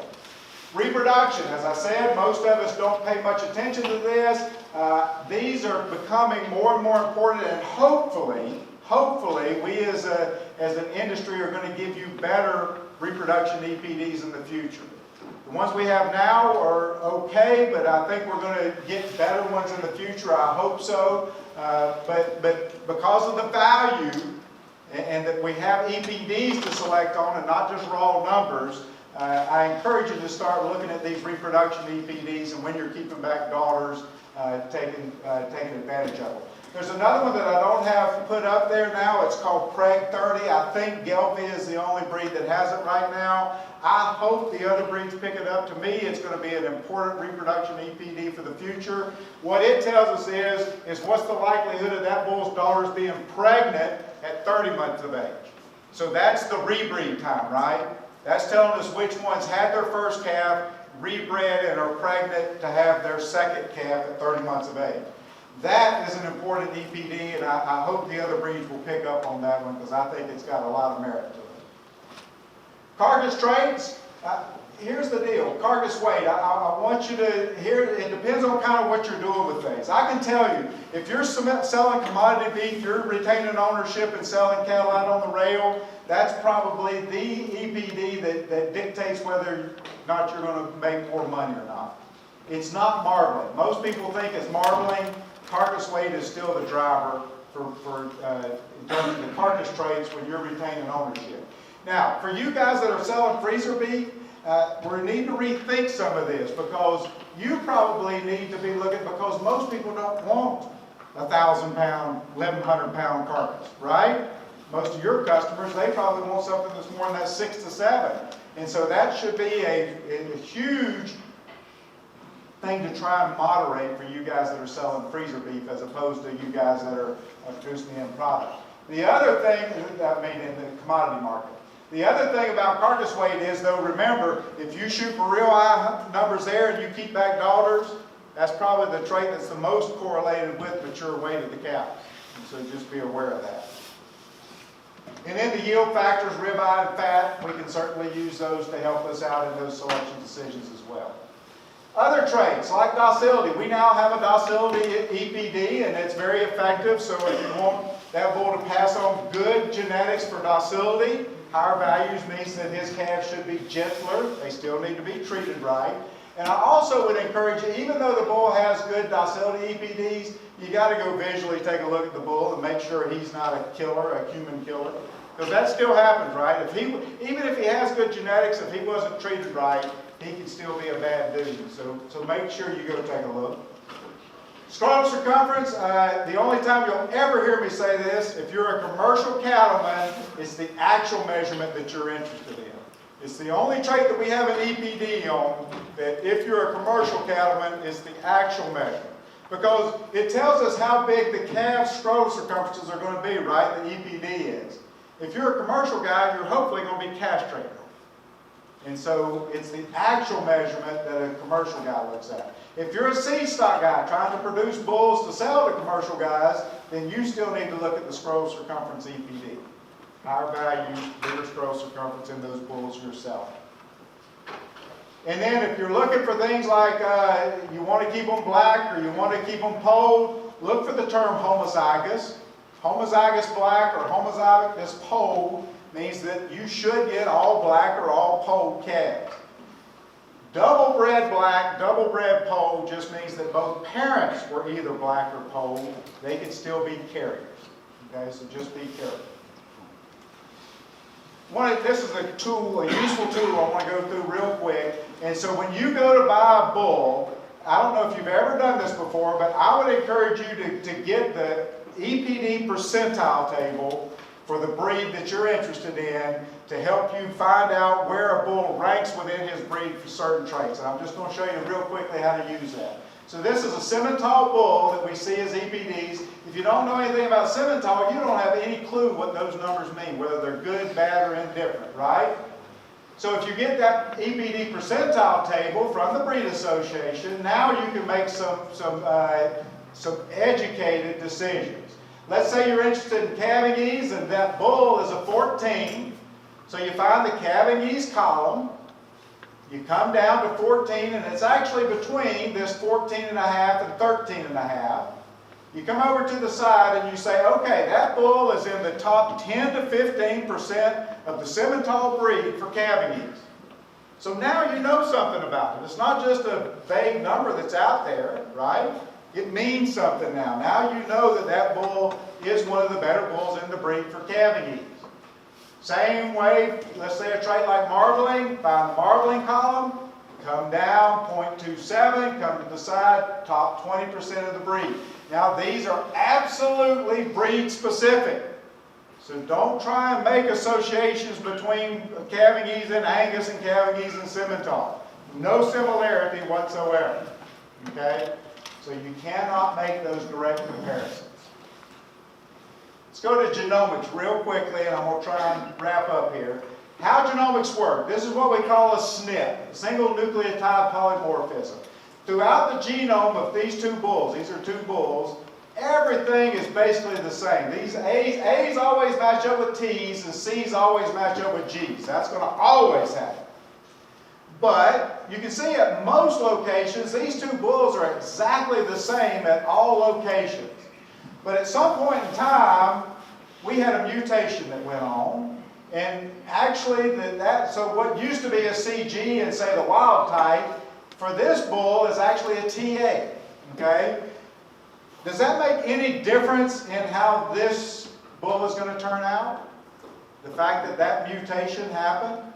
Reproduction, as I said, most of us don't pay much attention to this. These are becoming more and more important, and hopefully we as an industry are going to give you better reproduction EPDs in the future. The ones we have now are okay, but I think we're going to get better ones in the future. I hope so. But because of the value and that we have EPDs to select on and not just raw numbers, I encourage you to start looking at these reproduction EPDs and when you're keeping back daughters, taking advantage of them. There's another one that I don't have put up there now. It's called Preg 30. I think Gelbvieh is the only breed that has it right now. I hope the other breeds pick it up. To me, it's going to be an important reproduction EPD for the future. What it tells us is what's the likelihood of that bull's daughters being pregnant at 30 months of age. So that's the rebreed time, right? That's telling us which ones had their first calf, rebred, and are pregnant to have their second calf at 30 months of age. That is an important EPD, and I hope the other breeds will pick up on that one because I think it's got a lot of merit to it. Carcass traits, here's the deal. Carcass weight, I want you to hear, it depends on kind of what you're doing with things. I can tell you, if you're selling commodity beef, you're retaining ownership and selling cattle out on the rail, that's probably the EPD that dictates whether or not you're going to make more money or not. It's not marbling. Most people think it's marbling. Carcass weight is still the driver in terms of the carcass traits when you're retaining ownership. Now, for you guys that are selling freezer beef, we need to rethink some of this, because you probably need to be looking, because most people don't want a 1,000-pound, 1,100-pound carcass, right? Most of your customers, they probably want something that's more than that 6 to 7. And so that should be a huge thing to try and moderate for you guys that are selling freezer beef, as opposed to you guys that are producing the end product. The other thing, I mean, in the commodity market. The other thing about carcass weight is, though, remember, if you shoot for real high numbers there and you keep back daughters, that's probably the trait that's the most correlated with mature weight of the cows. So just be aware of that. And then the yield factors, ribeye and fat, we can certainly use those to help us out in those selection decisions as well. Other traits, like docility. We now have a docility EPD, and it's very effective. So if you want that bull to pass on good genetics for docility, higher values means that his calves should be gentler. They still need to be treated right. And I also would encourage you, even though the bull has good docility EPDs, you got to go visually take a look at the bull and make sure he's not a killer, a human killer. Because that still happens, right? Even if he has good genetics, if he wasn't treated right, he can still be a bad dude. So make sure you go take a look. Scrotum circumference, the only time you'll ever hear me say this, if you're a commercial cattleman, it's the actual measurement that you're interested in. It's the only trait that we have an EPD on, that if you're a commercial cattleman, it's the actual measurement. Because it tells us how big the calf's scrotal circumferences are going to be, right? The EPD is. If you're a commercial guy, you're hopefully going to be castrated. And so it's the actual measurement that a commercial guy looks at. If you're a seed stock guy trying to produce bulls to sell to commercial guys, then you still need to look at the scrotal circumference EPD. Higher value, bigger scrotal circumference in those bulls you're selling. And then if you're looking for things like you want to keep them black or you want to keep them polled, look for the term homozygous. Homozygous black or homozygous polled means that you should get all black or all polled calves. Double bred black, double bred polled just means that both parents were either black or polled. They can still be carriers. Okay, so just be careful. This is a tool, a useful tool I want to go through real quick. And so when you go to buy a bull, I don't know if you've ever done this before, but I would encourage you to get the Epd Percentile Table for the breed that you're interested in to help you find out where a bull ranks within his breed for certain traits. And I'm just going to show you real quickly how to use that. So this is a Simmental bull that we see as EPDs. If you don't know anything about Simmental, you don't have any clue what those numbers mean, whether they're good, bad, or indifferent, right? So if you get that Epd Percentile Table from the Breed Association, now you can make some educated decisions. Let's say you're interested in calving ease and that bull is a 14. So you find the calving ease column. You come down to 14, and it's actually between this 14.5 and 13.5. You come over to the side and you say, okay, that bull is in the top 10 to 15% of the Simmental breed for calving ease. So now you know something about it. It's not just a vague number that's out there, right? It means something now. Now you know that that bull is one of the better bulls in the breed for calving ease. Same way, let's say a trait like marbling, find the marbling column, come down, 0.27, come to the side, top 20% of the breed. Now these are absolutely breed specific. So don't try and make associations between calving ease and Angus and calving ease and Simmental. No similarity whatsoever. Okay? So you cannot make those direct comparisons. Let's go to genomics real quickly, and I'm going to try and wrap up here. How genomics work. This is what we call a SNP, single nucleotide polymorphism. Throughout the genome of these two bulls, these are two bulls, everything is basically the same. These A's always match up with T's, and C's always match up with G's. That's going to always happen. But you can see at most locations, these two bulls are exactly the same at all locations. But at some point in time, we had a mutation that went on. And actually, so what used to be a CG and say the wild type, for this bull is actually a TA. Okay? Does that make any difference in how this bull is going to turn out? The fact that that mutation happened?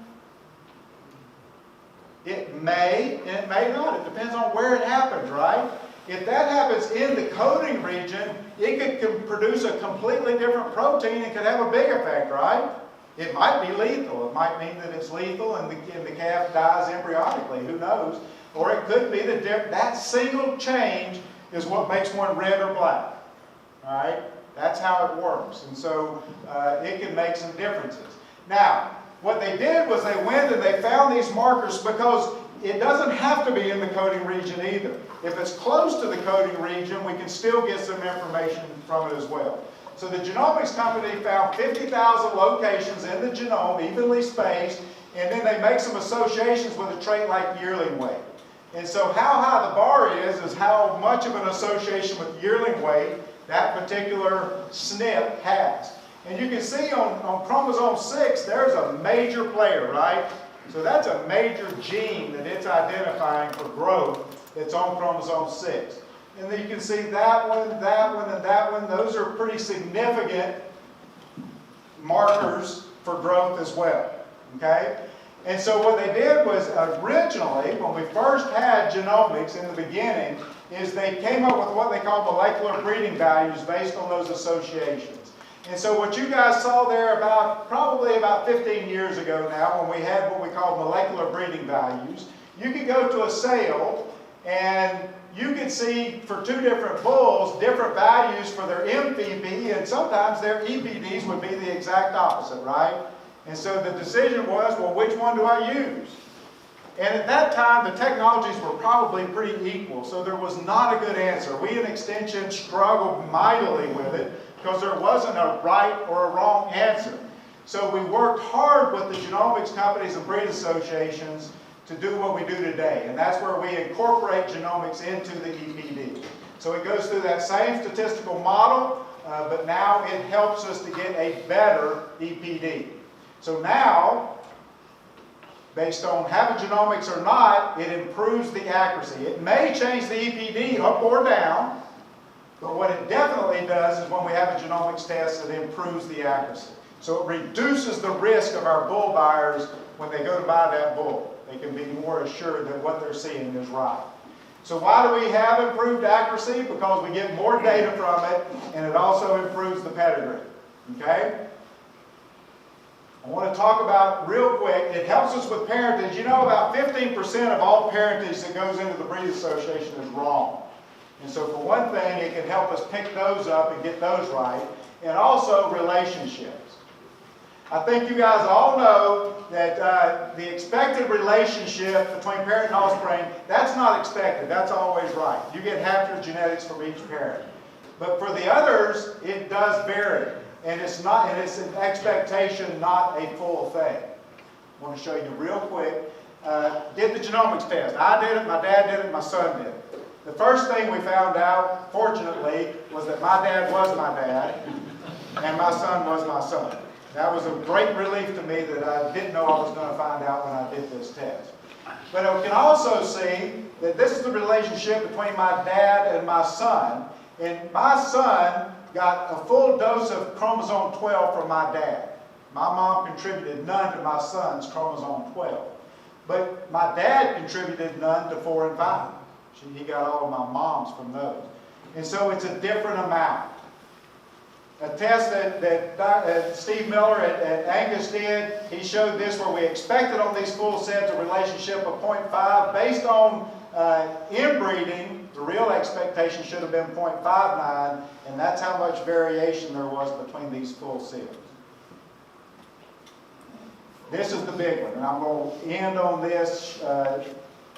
It may, and it may not. It depends on where it happens, right? If that happens in the coding region, it could produce a completely different protein and could have a big effect, right? It might be lethal. It might mean that it's lethal and the calf dies embryonically. Who knows? Or it could be that single change is what makes one red or black. All right? That's how it works. And so it can make some differences. Now, what they did was they went and they found these markers because it doesn't have to be in the coding region either. If it's close to the coding region, we can still get some information from it as well. So the genomics company found 50,000 locations in the genome, evenly spaced, and then they make some associations with a trait like yearling weight. And so how high the bar is how much of an association with yearling weight that particular SNP has. And you can see on chromosome 6, there's a major player, right? So that's a major gene that it's identifying for growth that's on chromosome 6. And then you can see that one, and that one. Those are pretty significant markers for growth as well, okay? And so what they did was originally, when we first had genomics in the beginning, is they came up with what they call molecular breeding values based on those associations. And so what you guys saw there probably about 15 years ago now, when we had what we call molecular breeding values, you could go to a sale and you could see for two different bulls, different values for their MPB, and sometimes their EPDs would be the exact opposite, right? And so the decision was, well, which one do I use? And at that time, the technologies were probably pretty equal, so there was not a good answer. We in Extension struggled mightily with it because there wasn't a right or a wrong answer. So we worked hard with the genomics companies and breed associations to do what we do today, and that's where we incorporate genomics into the EPD. So it goes through that same statistical model, but now it helps us to get a better EPD. So now, based on having genomics or not, it improves the accuracy. It may change the EPD up or down, but what it definitely does is when we have a genomics test, it improves the accuracy. So it reduces the risk of our bull buyers when they go to buy that bull. They can be more assured that what they're seeing is right. So why do we have improved accuracy? Because we get more data from it, and it also improves the pedigree. Okay? I want to talk about real quick, it helps us with parentage. You know, about 15% of all parentage that goes into the breed association is wrong. And so for one thing, it can help us pick those up and get those right. And also relationships. I think you guys all know that the expected relationship between parent and offspring, that's not expected. That's always right. You get half your genetics from each parent. But for the others, it does vary. And it's an expectation, not a full thing. I want to show you real quick. Did the genomics test. I did it, my dad did it, my son did it. The first thing we found out, fortunately, was that my dad was my dad, and my son was my son. That was a great relief to me that I didn't know I was going to find out when I did this test. But I can also see that this is the relationship between my dad and my son. And my son got a full dose of chromosome 12 from my dad. My mom contributed none to my son's chromosome 12. But my dad contributed none to 4 and 5. He got all of my mom's from those. And so it's a different amount. A test that Steve Miller at Angus did, he showed this where we expected on these full sets a relationship of 0.5. Based on inbreeding, the real expectation should have been 0.59, and that's how much variation there was between these full sets. This is the big one, and I'm going to end on this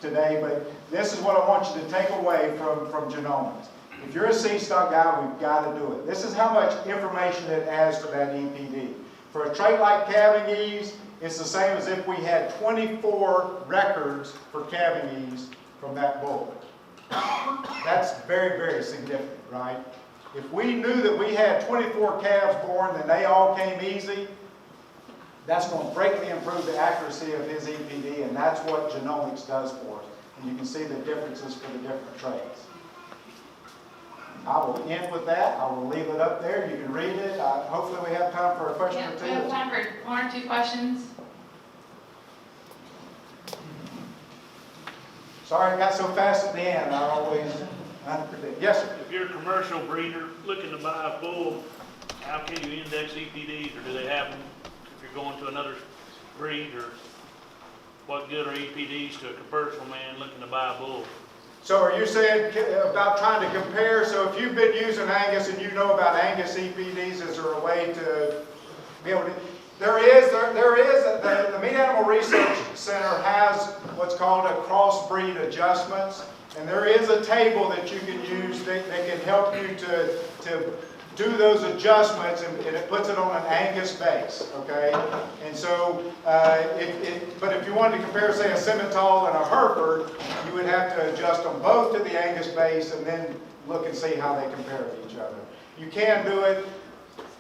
today, but this is what I want you to take away from genomics. If you're a seed stock guy, we've got to do it. This is how much information it adds to that EPD. For a trait like calving ease, it's the same as if we had 24 records for calving ease from that bull. That's very, very significant, right? If we knew that we had 24 calves born and they all came easy, that's going to greatly improve the accuracy of his EPD, and that's what genomics does for us. And you can see the differences for the different traits. I will end with that. I will leave it up there. You can read it. Hopefully we have time for a question Yeah, or we have two. time for 1 or 2 questions. Sorry I got so fast at the end. I always underpredict. Yes, sir. If you're a commercial breeder looking to buy a bull, how can you index EPDs, or do they have them if you're going to another breed, or what good are EPDs to a commercial man looking to buy a bull? So are you saying about trying to compare? So if you've been using Angus and you know about Angus EPDs, is there a way to be able to? There is. The Meat Animal Research Center has what's called a crossbreed adjustments, and there is a table that you can use that can help you to do those adjustments, and it puts it on an Angus base, okay? And so, but if you wanted to compare, say, a Simmental and a Hereford, you would have to adjust them both to the Angus base and then look and see how they compare to each other. You can do it.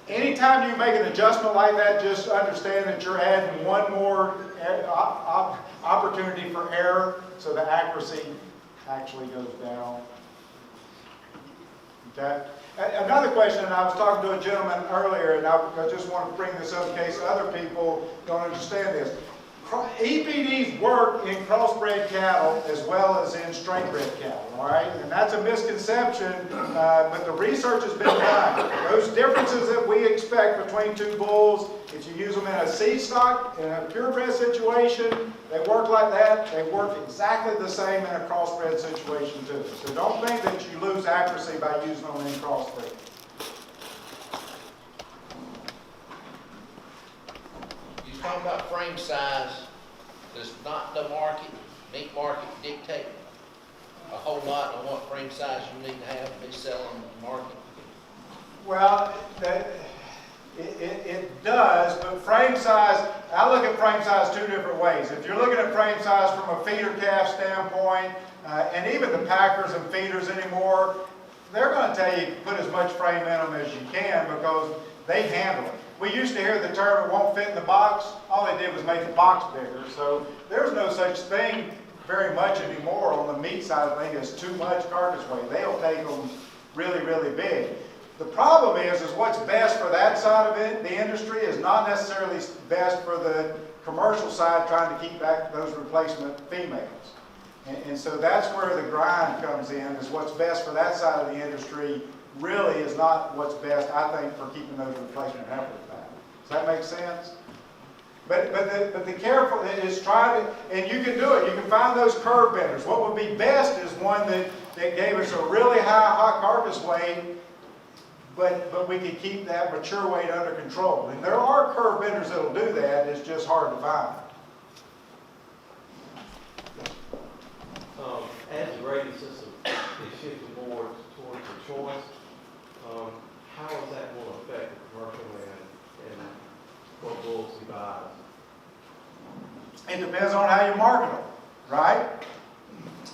Anytime you make an adjustment like that, just understand that you're adding one more opportunity for error, so the accuracy actually goes down. Okay? Another question, and I was talking to a gentleman earlier, and I just want to bring this up in case other people don't understand this. EPDs work in crossbred cattle as well as in straight-bred cattle, all right? And that's a misconception, but the research has been done. Those differences that we expect between two bulls, if you use them in a seed stock, in a purebred situation, they work like that. They work exactly the same in a crossbred situation too. So don't think that you lose accuracy by using them in crossbred. You talk about frame size. Does not the market, meat market, dictate a whole lot on what frame size you need to have to be selling in the market? Well, it does, but frame size, I look at frame size 2 different ways. If you're looking at frame size from a feeder calf standpoint, and even the packers and feeders anymore, they're going to tell you put as much frame in them as you can because they handle it. We used to hear the term, it won't fit in the box. All they did was make the box bigger. So there's no such thing very much anymore on the meat side of things as too much carcass weight. They'll take them really, really big. The problem is what's best for that side of it, the industry, is not necessarily best for the commercial side trying to keep back those replacement females. And so that's where the grind comes in, is what's best for that side of the industry really is not what's best, I think, for keeping those replacement heifers back. Does that make sense? But the careful is try to, and you can do it. You can find those curve benders. What would be best is one that gave us a really high carcass weight, but we could keep that mature weight under control. And there are curve benders that will do that. It's just hard to find. As the rating system is shifting more towards the choice, how is that going to affect the commercial man and what bulls he buys? It depends on how you market them, right?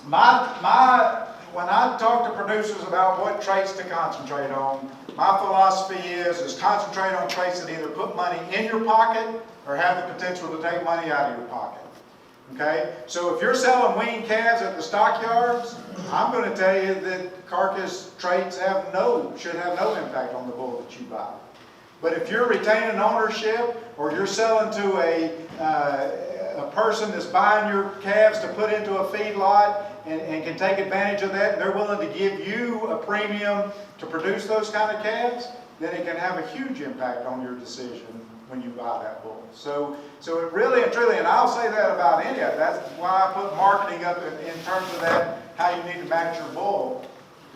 When I talk to producers about what traits to concentrate on, my philosophy is concentrate on traits that either put money in your pocket or have the potential to take money out of your pocket. Okay, so if you're selling weaned calves at the stockyards, I'm going to tell you that Carcass Traits should have no impact on the bull that you buy. But if you're retaining ownership, or you're selling to a person that's buying your calves to put into a feedlot and can take advantage of that, and they're willing to give you a premium to produce those kind of calves, then it can have a huge impact on your decision when you buy that bull. So it really and truly, and I'll say that about any of it. That's why I put marketing up in terms of that, how you need to match your bull.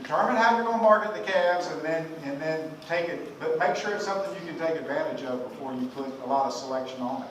Determine how you're going to market the calves, and then take it, but make sure it's something you can take advantage of before you put a lot of selection on it.